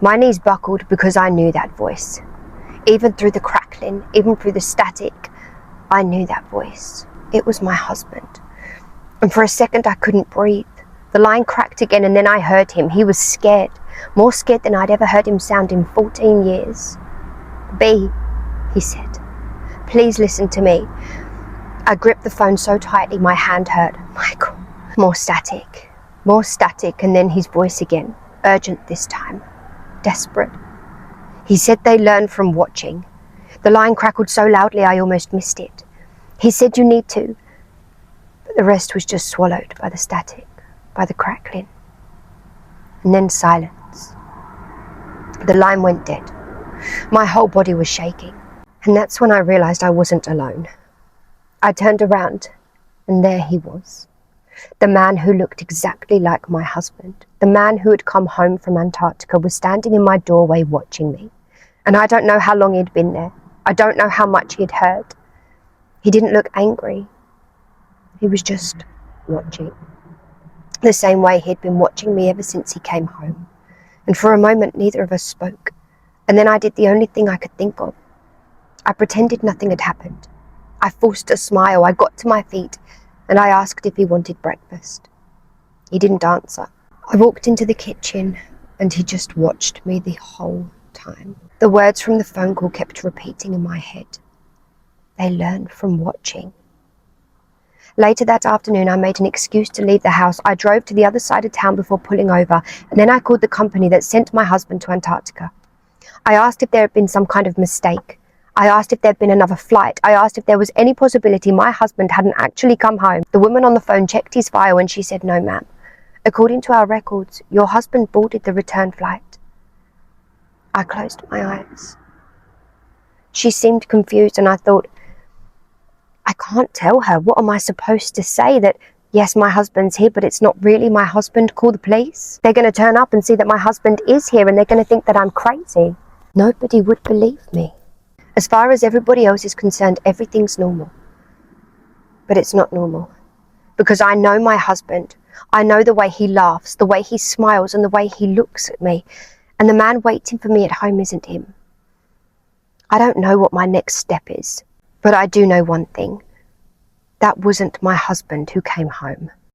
My knees buckled because I knew that voice. Even through the crackling, even through the static, I knew that voice. It was my husband. And for a second I couldn't breathe. The line cracked again and then I heard him. He was scared. More scared than I'd ever heard him sound in 14 years. "B," he said. "Please listen to me." I gripped the phone so tightly my hand hurt. "Michael." More static, and then his voice again. Urgent this time. Desperate. He said they learn from watching. The line crackled so loudly I almost missed it. He said you need to. But the rest was just swallowed by the static, by the crackling. And then silence. The line went dead. My whole body was shaking. And that's when I realized I wasn't alone. I turned around, and there he was. The man who looked exactly like my husband, the man who had come home from Antarctica, was standing in my doorway watching me. And I don't know how long he'd been there. I don't know how much he'd heard. He didn't look angry. He was just watching. The same way he'd been watching me ever since he came home. And for a moment, neither of us spoke. And then I did the only thing I could think of. I pretended nothing had happened. I forced a smile. I got to my feet, and I asked if he wanted breakfast. He didn't answer. I walked into the kitchen, and he just watched me the whole time. The words from the phone call kept repeating in my head. They learn from watching. Later that afternoon, I made an excuse to leave the house. I drove to the other side of town before pulling over, and then I called the company that sent my husband to Antarctica. I asked if there had been some kind of mistake. I asked if there had been another flight. I asked if there was any possibility my husband hadn't actually come home. The woman on the phone checked his file and she said, "No, ma'am. According to our records, your husband boarded the return flight." I closed my eyes. She seemed confused and I thought, I can't tell her. What am I supposed to say? That, yes, my husband's here, but it's not really my husband. Call the police. They're going to turn up and see that my husband is here and they're going to think that I'm crazy. Nobody would believe me. As far as everybody else is concerned, everything's normal. But it's not normal. Because I know my husband. I know the way he laughs, the way he smiles, and the way he looks at me. And the man waiting for me at home isn't him. I don't know what my next step is. But I do know one thing. That wasn't my husband who came home.